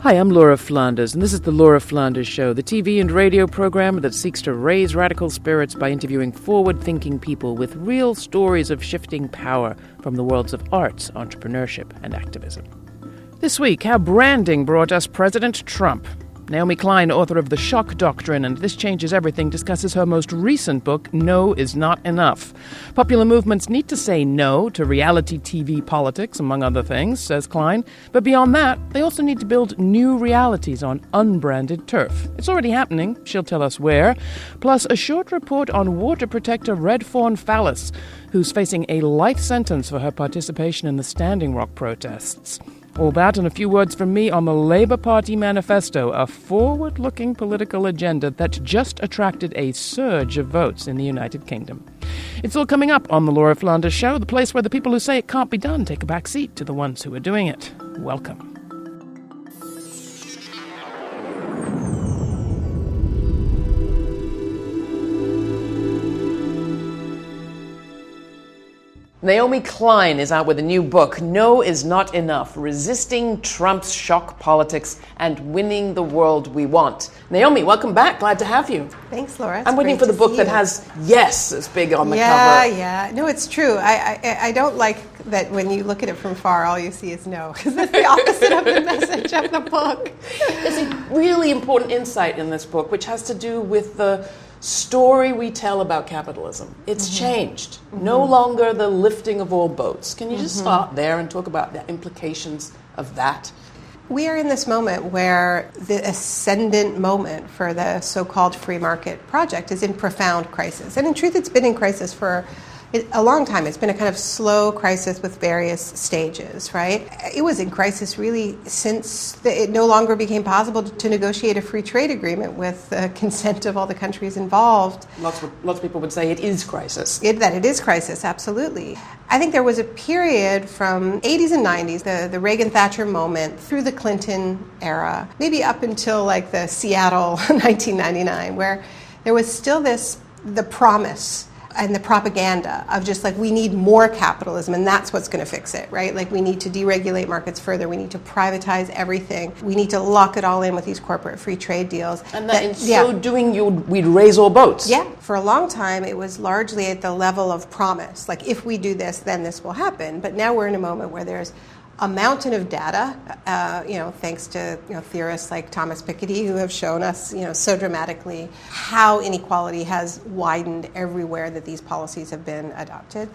Hi, I'm Laura Flanders, and this is The Laura Flanders Show, the TV and radio program that seeks to raise radical spirits by interviewing forward-thinking people with real stories of shifting power from the worlds of arts, entrepreneurship, and activism. This week, how branding brought us President Trump. Naomi Klein, author of The Shock Doctrine and This Changes Everything, discusses her most recent book, No Is Not Enough. Popular movements need to say no to reality TV politics, among other things, says Klein. But beyond that, they also need to build new realities on unbranded turf. It's already happening. She'll tell us where. Plus, a short report on water protector Red Fawn Fallis, who's facing a life sentence for her participation in the Standing Rock protests. All that and a few words from me on the Labour Party manifesto, a forward-looking political agenda that just attracted a surge of votes in the United Kingdom. It's all coming up on the Laura Flanders Show, the place where the people who say it can't be done take a back seat to the ones who are doing it. Welcome. Naomi Klein is out with a new book, No Is Not Enough, Resisting Trump's Shock Politics and Winning the World We Want. Naomi, welcome back. Glad to have you. Thanks, Laura. I'm waiting for the book that has yes as big on the cover. Yeah. No, it's true. I don't like that when you look at it from far, all you see is no, because that's the opposite of the message of the book. There's a really important insight in this book, which has to do with the story we tell about capitalism. It's changed. No longer the lifting of all boats. Can you just start there and talk about the implications of that? We are in this moment where the ascendant moment for the so-called free market project is in profound crisis. And in truth, it's been in crisis for a long time. It's been a kind of slow crisis with various stages, right? It was in crisis really since it no longer became possible to negotiate a free trade agreement with the consent of all the countries involved. Lots of people would say it is crisis. That it is crisis, absolutely. I think there was a period from 80s and 90s, the Reagan-Thatcher moment, through the Clinton era, maybe up until like the Seattle 1999, where there was still the promise and the propaganda of just like, we need more capitalism and that's what's going to fix it, right? Like, we need to deregulate markets further. We need to privatize everything. We need to lock it all in with these corporate free trade deals. And that in so doing, we'd raise all boats. Yeah. For a long time, it was largely at the level of promise. Like, if we do this, then this will happen. But now we're in a moment where there's a mountain of data, thanks to theorists like Thomas Piketty, who have shown us, so dramatically how inequality has widened everywhere that these policies have been adopted,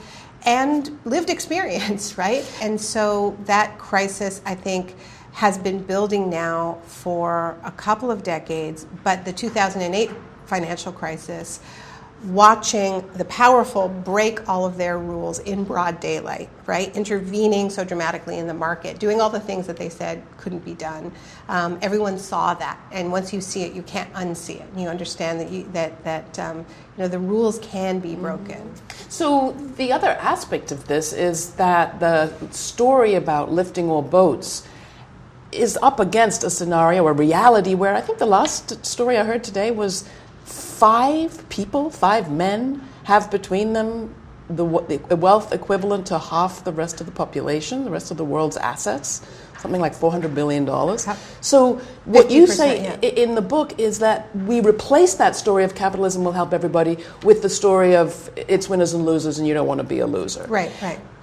and lived experience, right? And so that crisis, I think, has been building now for a couple of decades, but the 2008 financial crisis, watching the powerful break all of their rules in broad daylight, right? Intervening so dramatically in the market, doing all the things that they said couldn't be done. Everyone saw that, and once you see it, you can't unsee it. And you understand that the rules can be broken. So the other aspect of this is that the story about lifting all boats is up against a scenario, a reality, where I think the last story I heard today was 5 men, have between them the wealth equivalent to half the rest of the population, the rest of the world's assets, something like $400 billion. So what you say in the book is that we replace that story of capitalism will help everybody with the story of it's winners and losers and you don't want to be a loser. Right.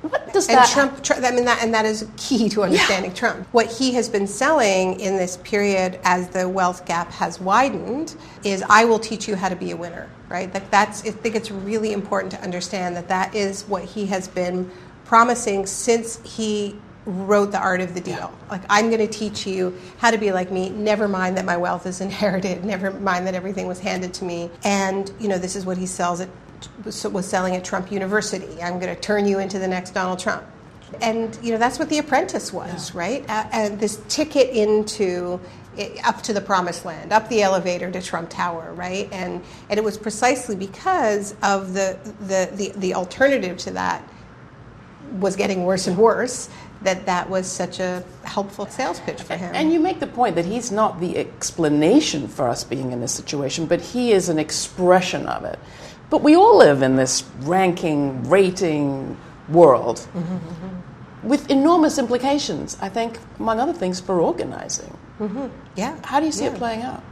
What does and that... Trump, that is key to understanding Trump. What he has been selling in this period as the wealth gap has widened is, I will teach you how to be a winner, right? I think it's really important to understand that is what he has been promising since he wrote The Art of the Deal. Like, I'm going to teach you how to be like me. Never mind that my wealth is inherited. Never mind that everything was handed to me. And, this is what he was selling at Trump University. I'm going to turn you into the next Donald Trump. And, that's what The Apprentice was, right? And this ticket up to the promised land, up the elevator to Trump Tower, right? And it was precisely because of the alternative to that was getting worse and worse, that was such a helpful sales pitch for him. And you make the point that he's not the explanation for us being in this situation, but he is an expression of it. But we all live in this ranking, rating world. with enormous implications, I think, among other things, for organizing. Mm-hmm. Yeah. How do you see it playing out?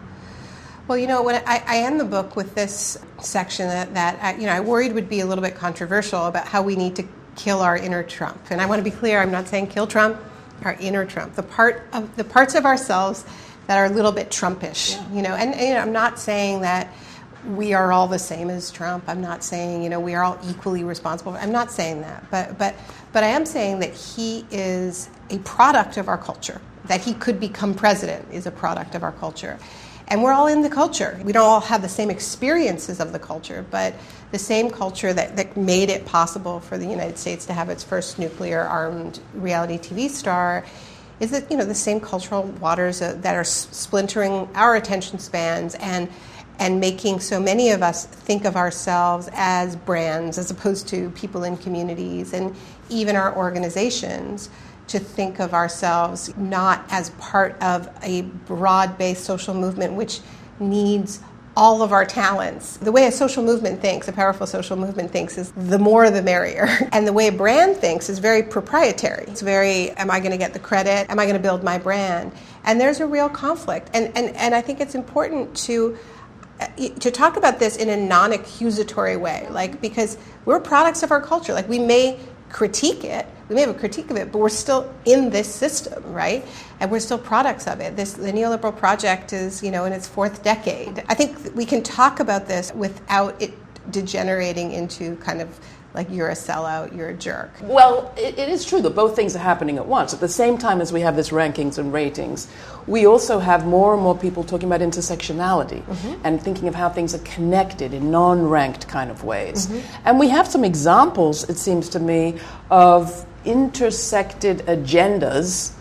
Well, when I end the book with this section that I worried would be a little bit controversial about how we need to kill our inner Trump. And I want to be clear, I'm not saying kill Trump, our inner Trump, the parts of ourselves that are a little bit Trumpish, and I'm not saying that we are all the same as Trump. I'm not saying, we are all equally responsible. I'm not saying that. But I am saying that he is a product of our culture, that he could become president is a product of our culture. And we're all in the culture. We don't all have the same experiences of the culture, but the same culture that made it possible for the United States to have its first nuclear-armed reality TV star is that, the same cultural waters that are splintering our attention spans and making so many of us think of ourselves as brands as opposed to people in communities, and even our organizations to think of ourselves not as part of a broad-based social movement which needs all of our talents. The way a social movement thinks, a powerful social movement thinks, is the more the merrier. And the way a brand thinks is very proprietary. It's very, am I going to get the credit? Am I going to build my brand? And there's a real conflict. And I think it's important to talk about this in a non-accusatory way, because we're products of our culture. We may critique it, we may have a critique of it, but we're still in this system, right? And we're still products of it. The neoliberal project is, in its fourth decade. I think we can talk about this without it degenerating into kind of you're a sellout, you're a jerk. Well, it is true that both things are happening at once. At the same time as we have this rankings and ratings, we also have more and more people talking about intersectionality and thinking of how things are connected in non-ranked kind of ways. And we have some examples, it seems to me, of intersected agendas,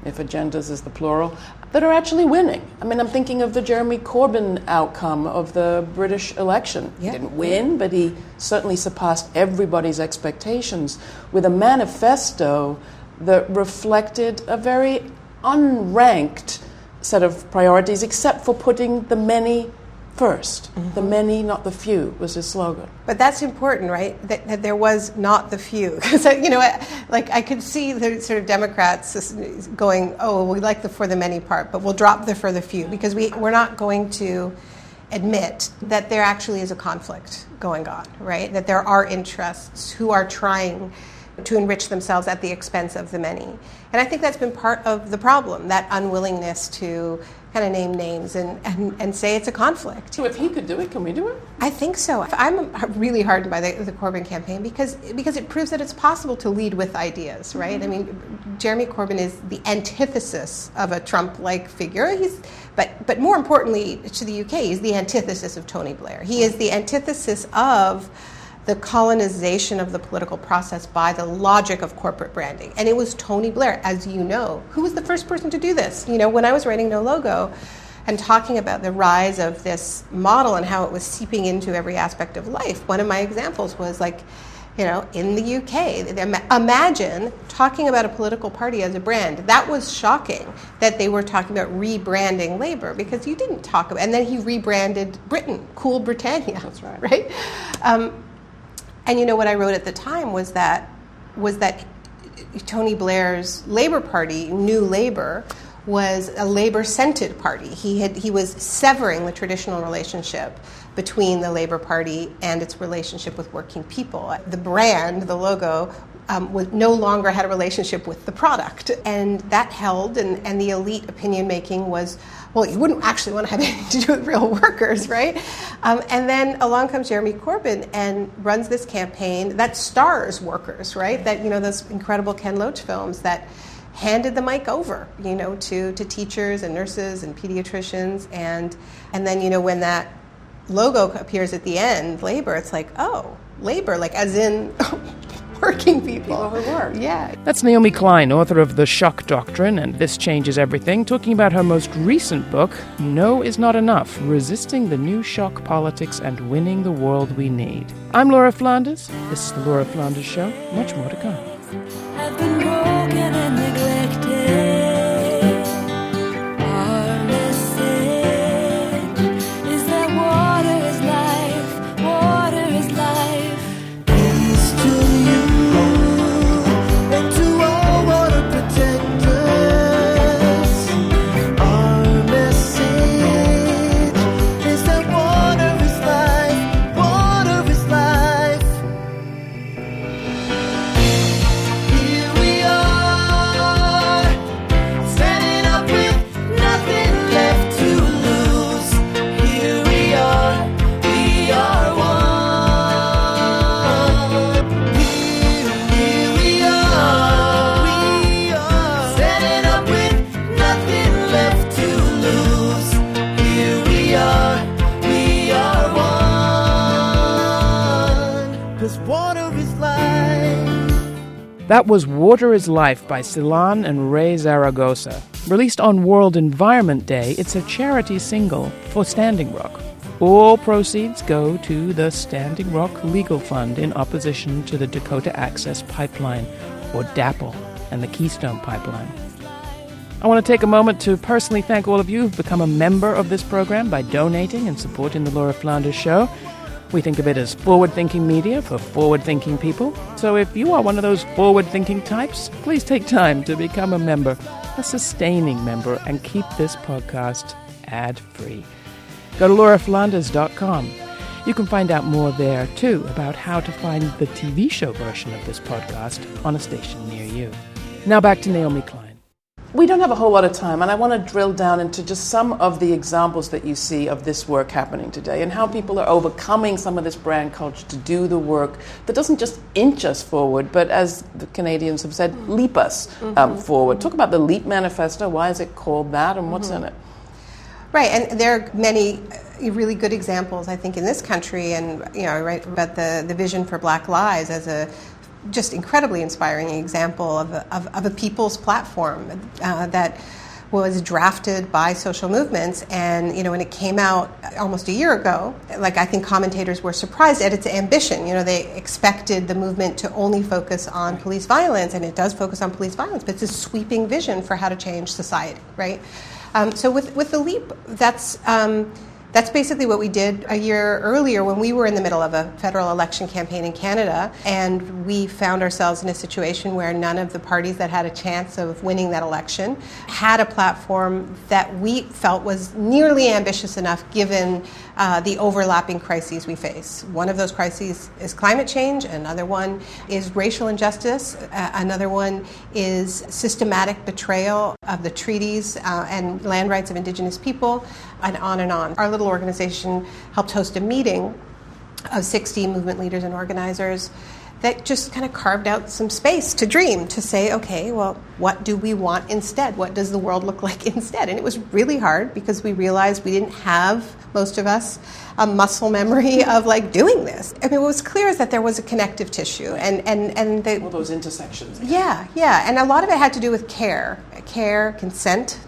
if agendas is the plural, that are actually winning. I mean, I'm thinking of the Jeremy Corbyn outcome of the British election. He didn't win, but he certainly surpassed everybody's expectations with a manifesto that reflected a very unranked set of priorities, except for putting the many first. The many, not the few, was his slogan. But that's important, right? That there was not the few. Because, I could see the sort of Democrats going, we like the for the many part, but we'll drop the for the few, because we're not going to admit that there actually is a conflict going on, right? That there are interests who are trying to enrich themselves at the expense of the many. And I think that's been part of the problem, that unwillingness to kind of name names and say it's a conflict. So if he could do it, can we do it? I think so. I'm really heartened by the Corbyn campaign because it proves that it's possible to lead with ideas, right? I mean, Jeremy Corbyn is the antithesis of a Trump-like figure. But more importantly to the UK, he's the antithesis of Tony Blair. He is the antithesis of the colonization of the political process by the logic of corporate branding. And it was Tony Blair, as you know, who was the first person to do this. When I was writing No Logo and talking about the rise of this model and how it was seeping into every aspect of life, one of my examples was in the UK, imagine talking about a political party as a brand. That was shocking that they were talking about rebranding Labour, because you didn't talk about, and then he rebranded Britain, Cool Britannia. That's right. Right? And what I wrote at the time was that Tony Blair's Labour Party, New Labour, was a Labour-scented party. He was severing the traditional relationship between the Labour Party and its relationship with working people. The brand, the logo, no longer had a relationship with the product. And that held, and the elite opinion making was, you wouldn't actually want to have anything to do with real workers, right? And then along comes Jeremy Corbyn and runs this campaign that stars workers, right? That, those incredible Ken Loach films that handed the mic over, to teachers and nurses and pediatricians. And then, when that logo appears at the end, Labour, it's like, oh, Labour, as in working people who work. Yeah. That's Naomi Klein, author of The Shock Doctrine and This Changes Everything, talking about her most recent book, No Is Not Enough, Resisting the New Shock Politics and Winning the World We Need. I'm Laura Flanders. This is The Laura Flanders Show. Much more to come. I've been broken and neglected. To you and to all 'cause water is life. That was Water is Life by Selan and Raye Zaragoza. Released on World Environment Day, it's a charity single for Standing Rock. All proceeds go to the Standing Rock Legal Fund in opposition to the Dakota Access Pipeline, or DAPL, and the Keystone Pipeline. I want to take a moment to personally thank all of you who've become a member of this program by donating and supporting the Laura Flanders Show. We think of it as forward-thinking media for forward-thinking people. So if you are one of those forward-thinking types, please take time to become a member, a sustaining member, and keep this podcast ad-free. Go to lauraflanders.com. You can find out more there, too, about how to find the TV show version of this podcast on a station near you. Now back to Naomi Klein. We don't have a whole lot of time, and I want to drill down into just some of the examples that you see of this work happening today and how people are overcoming some of this brand culture to do the work that doesn't just inch us forward, but as the Canadians have said, leap us forward. Talk about the LEAP manifesto. Why is it called that, and what's in it? Right, and there are many really good examples, I think, in this country, and I write about the vision for Black Lives as a just incredibly inspiring example of a people's platform that was drafted by social movements. And when it came out almost a year ago, I think commentators were surprised at its ambition. They expected the movement to only focus on police violence, and it does focus on police violence, but it's a sweeping vision for how to change society, right? So with the LEAP, that's basically what we did a year earlier when we were in the middle of a federal election campaign in Canada, and we found ourselves in a situation where none of the parties that had a chance of winning that election had a platform that we felt was nearly ambitious enough given the overlapping crises we face. One of those crises is climate change, another one is racial injustice, another one is systematic betrayal of the treaties and land rights of Indigenous people, and on and on. Our little organization helped host a meeting of 60 movement leaders and organizers that just kind of carved out some space to dream, to say, okay, well, what do we want instead? What does the world look like instead? And it was really hard because we realized we didn't have, most of us, a muscle memory of doing this. I mean, what was clear is that there was a connective tissue and all those intersections. Yeah, and a lot of it had to do with care, consent,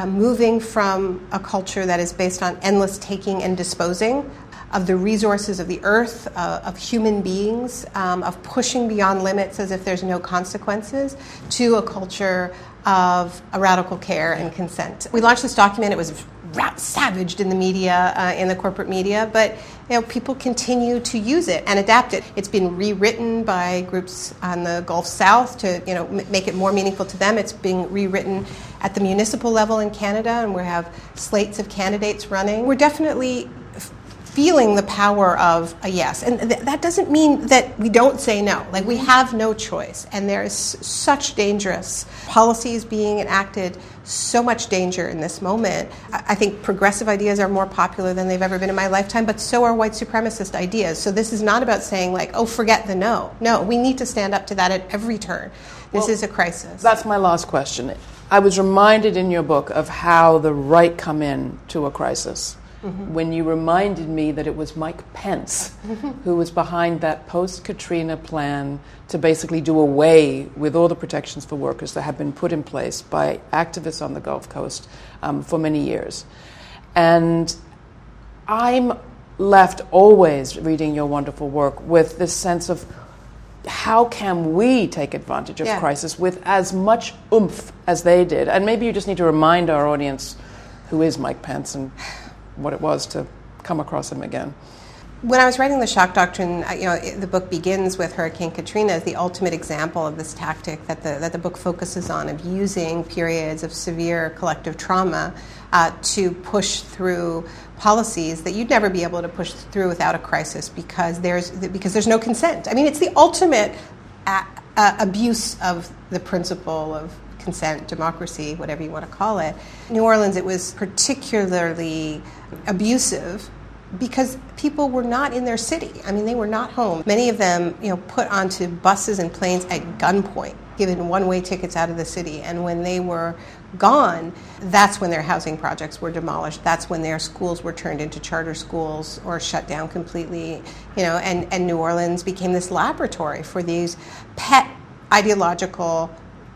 moving from a culture that is based on endless taking and disposing of the resources of the earth, of human beings, of pushing beyond limits as if there's no consequences, to a culture of a radical care and consent. We launched this document. It was savaged in the media, in the corporate media, but people continue to use it and adapt it. It's been rewritten by groups on the Gulf South to make it more meaningful to them. It's being rewritten at the municipal level in Canada, and we have slates of candidates running. We're definitely feeling the power of a yes. And that doesn't mean that we don't say no. We have no choice. And there is such dangerous policies being enacted, so much danger in this moment. I think progressive ideas are more popular than they've ever been in my lifetime, but so are white supremacist ideas. So this is not about saying forget the no. No, we need to stand up to that at every turn. This is a crisis. That's my last question. I was reminded in your book of how the right come in to a crisis. When you reminded me that it was Mike Pence who was behind that post-Katrina plan to basically do away with all the protections for workers that had been put in place by activists on the Gulf Coast for many years. And I'm left always reading your wonderful work with this sense of how can we take advantage of crisis with as much oomph as they did? And maybe you just need to remind our audience who is Mike Pence and what it was to come across him again. When I was writing the shock doctrine, the book begins with Hurricane Katrina as the ultimate example of this tactic that the book focuses on, of using periods of severe collective trauma to push through policies that you'd never be able to push through without a crisis because there's no consent. I mean, it's the ultimate abuse of the principle of consent, democracy, whatever you want to call it. New Orleans, it was particularly abusive because people were not in their city. I mean, they were not home. Many of them, put onto buses and planes at gunpoint, given one-way tickets out of the city. And when they were gone, that's when their housing projects were demolished. That's when their schools were turned into charter schools or shut down completely. And New Orleans became this laboratory for these pet ideological,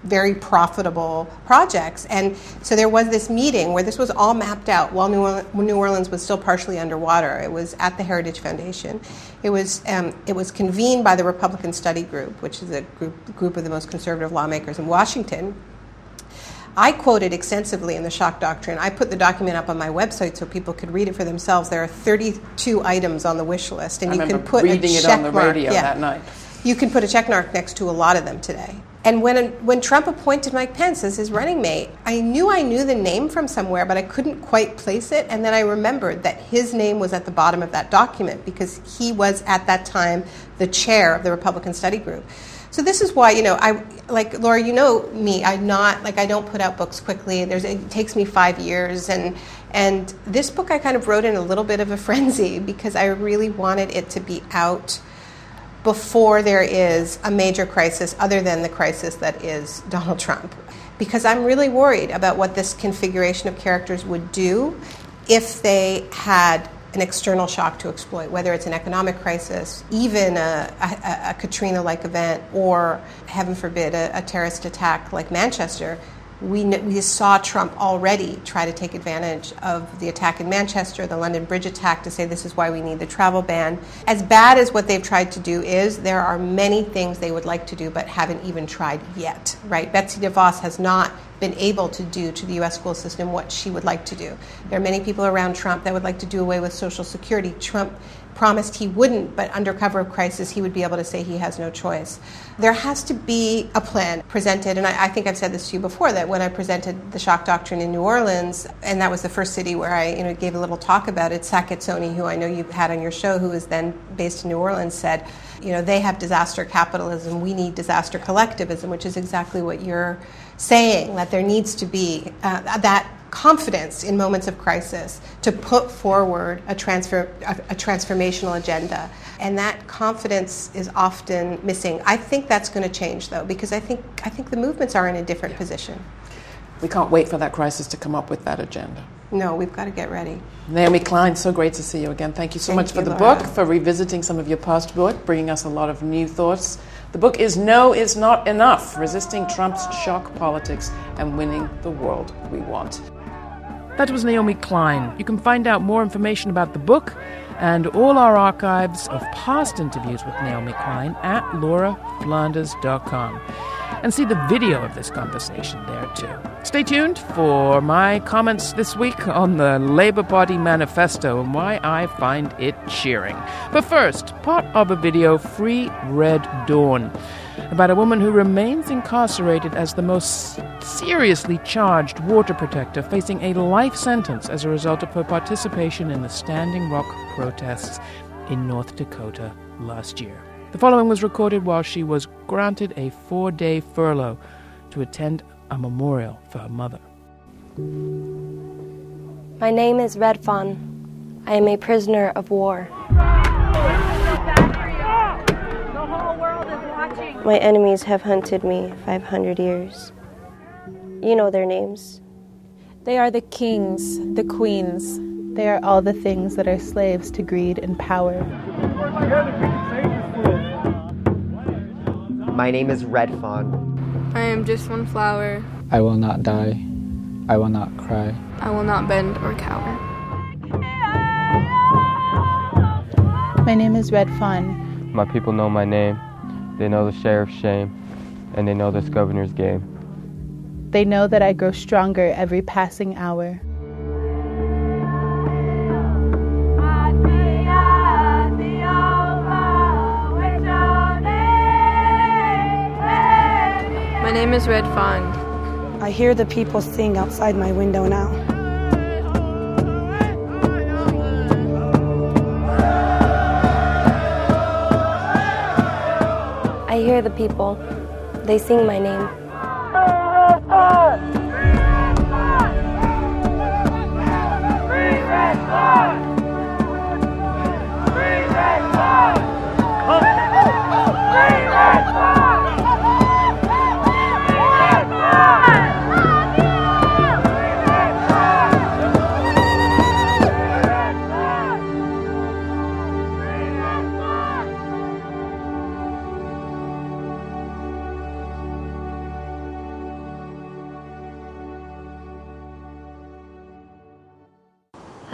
very profitable projects. And so there was this meeting where this was all mapped out while New Orleans was still partially underwater. It was at the Heritage Foundation. It was convened by the Republican Study Group, which is a group of the most conservative lawmakers in Washington. I quoted extensively in the shock doctrine. I put the document up on my website so people could read it for themselves. There are 32 items on the wish list, and you can put reading it on the radio that night. You can put a check mark next to a lot of them today. And when Trump appointed Mike Pence as his running mate, I knew the name from somewhere, but I couldn't quite place it. And then I remembered that his name was at the bottom of that document because he was at that time the chair of the Republican Study Group. So this is why, Laura, you know me, I don't put out books quickly. It takes me 5 years. And this book I kind of wrote in a little bit of a frenzy because I really wanted it to be out before there is a major crisis other than the crisis that is Donald Trump. Because I'm really worried about what this configuration of characters would do if they had an external shock to exploit, whether it's an economic crisis, even a Katrina-like event, or, heaven forbid, a terrorist attack like Manchester. We saw Trump already try to take advantage of the attack in Manchester, the London Bridge attack, to say this is why we need the travel ban. As bad as what they've tried to do is, there are many things they would like to do but haven't even tried yet, right? Betsy DeVos has not been able to do to the U.S. school system what she would like to do. There are many people around Trump that would like to do away with Social Security. Trump promised he wouldn't, but under cover of crisis, he would be able to say he has no choice. There has to be a plan presented, and I think I've said this to you before, that when I presented the shock doctrine in New Orleans, and that was the first city where I gave a little talk about it, Sackett Sony, who I know you had on your show, who was then based in New Orleans, said, they have disaster capitalism, we need disaster collectivism, which is exactly what you're saying, that there needs to be that confidence in moments of crisis to put forward a transformational agenda. And that confidence is often missing. I think that's going to change, though, because I think the movements are in a different position. We can't wait for that crisis to come up with that agenda. No, we've got to get ready. Naomi Klein, so great to see you again. Thank you so much for the book, for revisiting some of your past work, bringing us a lot of new thoughts. The book is No Is Not Enough, Resisting Trump's Shock Politics and Winning the World We Want. That was Naomi Klein. You can find out more information about the book and all our archives of past interviews with Naomi Klein at lauraflanders.com. And see the video of this conversation there, too. Stay tuned for my comments this week on the Labour Party manifesto and why I find it cheering. But first, part of a video, Free Red Dawn, about a woman who remains incarcerated as the most seriously charged water protector, facing a life sentence as a result of her participation in the Standing Rock protests in North Dakota last year. The following was recorded while she was granted a 4-day furlough to attend a memorial for her mother. My name is Red Fawn. I am a prisoner of war. My enemies have hunted me 500 years. You know their names. They are the kings, the queens. They are all the things that are slaves to greed and power. My name is Red Fawn. I am just one flower. I will not die. I will not cry. I will not bend or cower. My name is Red Fawn. My people know my name. They know the sheriff's shame, and they know this governor's game. They know that I grow stronger every passing hour. My name is Red Fawn. I hear the people sing outside my window now. I hear the people. They sing my name.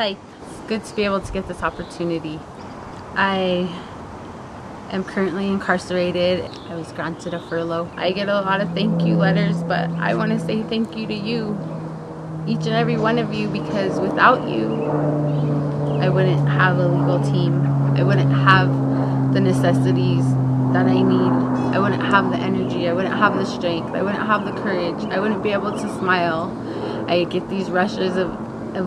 Hi. It's good to be able to get this opportunity. I am currently incarcerated. I was granted a furlough. I get a lot of thank you letters, but I want to say thank you to you, each and every one of you, because without you, I wouldn't have a legal team. I wouldn't have the necessities that I need. I wouldn't have the energy. I wouldn't have the strength. I wouldn't have the courage. I wouldn't be able to smile. I get these rushes of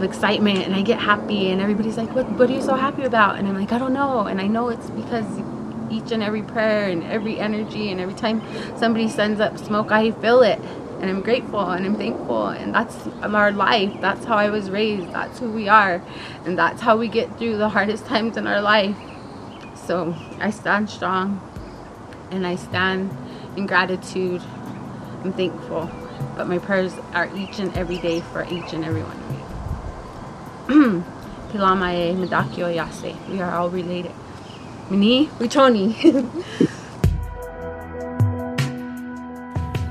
excitement, and I get happy, and everybody's like, what are you so happy about? And I'm like, I don't know. And I know it's because each and every prayer and every energy and every time somebody sends up smoke, I feel it. And I'm grateful and I'm thankful, and that's our life. That's how I was raised. That's who we are, and that's how we get through the hardest times in our life. So I stand strong, and I stand in gratitude. I'm thankful, but my prayers are each and every day for each and every one of you. Pilamae medakyo yase. We are all related. Mini wichoni.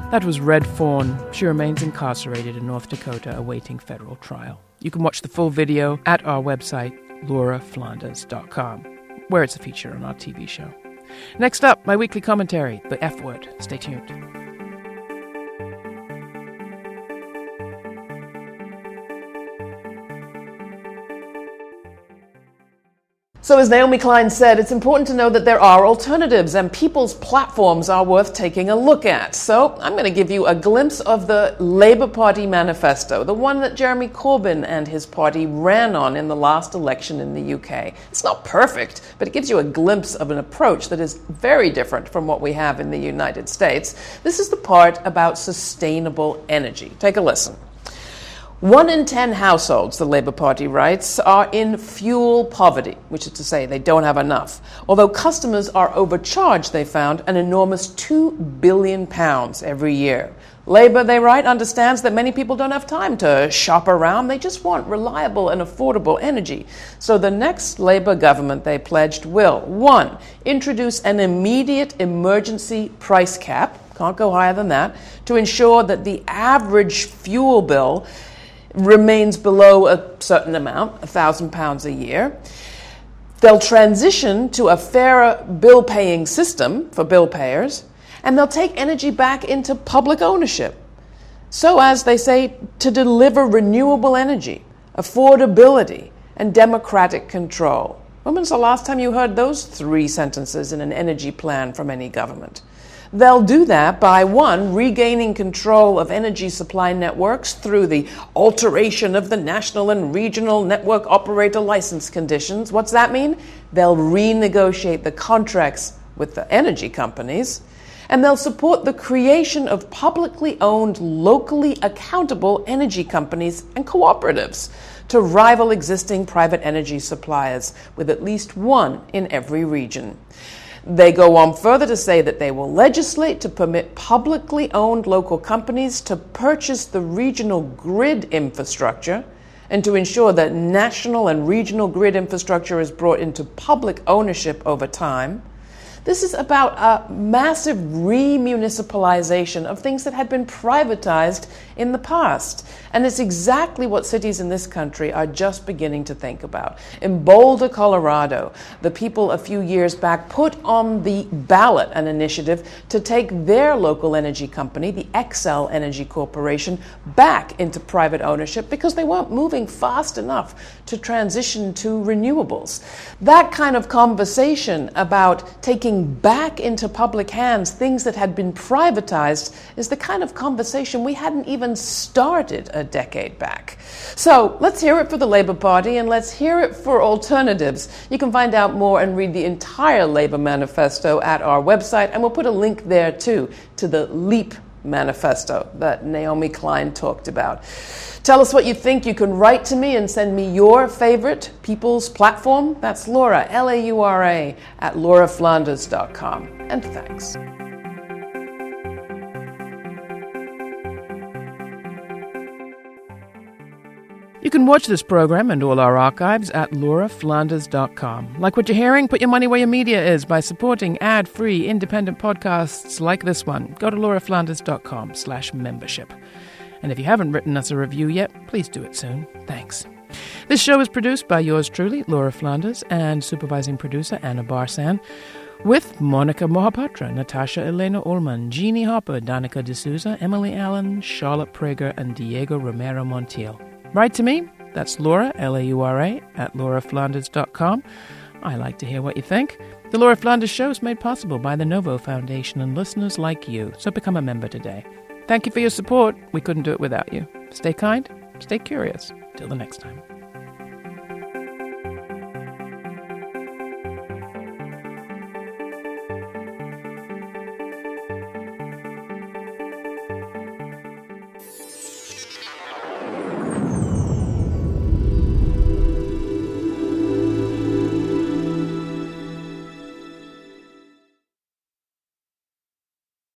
That was Red Fawn. She remains incarcerated in North Dakota awaiting federal trial. You can watch the full video at our website, lauraflanders.com, where it's a feature on our TV show. Next up, my weekly commentary, The F Word. Stay tuned. So as Naomi Klein said, it's important to know that there are alternatives and people's platforms are worth taking a look at. So I'm going to give you a glimpse of the Labour Party manifesto, the one that Jeremy Corbyn and his party ran on in the last election in the UK. It's not perfect, but it gives you a glimpse of an approach that is very different from what we have in the United States. This is the part about sustainable energy. Take a listen. 1 in 10 households, the Labour Party writes, are in fuel poverty, which is to say they don't have enough. Although customers are overcharged, they found, an enormous £2 billion every year. Labour, they write, understands that many people don't have time to shop around. They just want reliable and affordable energy. So the next Labour government, they pledged, will, 1, introduce an immediate emergency price cap, can't go higher than that, to ensure that the average fuel bill remains below a certain amount, £1,000 a year. They'll transition to a fairer bill-paying system for bill payers, and they'll take energy back into public ownership. So as they say, to deliver renewable energy, affordability, and democratic control. When was the last time you heard those 3 sentences in an energy plan from any government? They'll do that by, 1, regaining control of energy supply networks through the alteration of the national and regional network operator license conditions. What's that mean? They'll renegotiate the contracts with the energy companies, and they'll support the creation of publicly owned, locally accountable energy companies and cooperatives to rival existing private energy suppliers, with at least 1 in every region. They go on further to say that they will legislate to permit publicly owned local companies to purchase the regional grid infrastructure and to ensure that national and regional grid infrastructure is brought into public ownership over time. This is about a massive remunicipalization of things that had been privatized in the past. And it's exactly what cities in this country are just beginning to think about. In Boulder, Colorado, the people a few years back put on the ballot an initiative to take their local energy company, the Xcel Energy Corporation, back into private ownership because they weren't moving fast enough to transition to renewables. That kind of conversation about taking back into public hands things that had been privatized is the kind of conversation we hadn't even started a decade back. So let's hear it for the Labour Party, and let's hear it for alternatives. You can find out more and read the entire Labour manifesto at our website, and we'll put a link there too to the LEAP manifesto that Naomi Klein talked about. Tell us what you think. You can write to me and send me your favorite people's platform. That's Laura, Laura, at lauraflanders.com. And thanks. You can watch this program and all our archives at lauraflanders.com. Like what you're hearing? Put your money where your media is by supporting ad-free independent podcasts like this one. Go to lauraflanders.com/membership. And if you haven't written us a review yet, please do it soon. Thanks. This show is produced by yours truly, Laura Flanders, and supervising producer Anna Barsan, with Monica Mohapatra, Natasha Elena Ullman, Jeannie Hopper, Danica D'Souza, Emily Allen, Charlotte Prager, and Diego Romero Montiel. Write to me. That's Laura, Laura, at lauraflanders.com. I like to hear what you think. The Laura Flanders Show is made possible by the Novo Foundation and listeners like you, so become a member today. Thank you for your support. We couldn't do it without you. Stay kind, stay curious. Till the next time.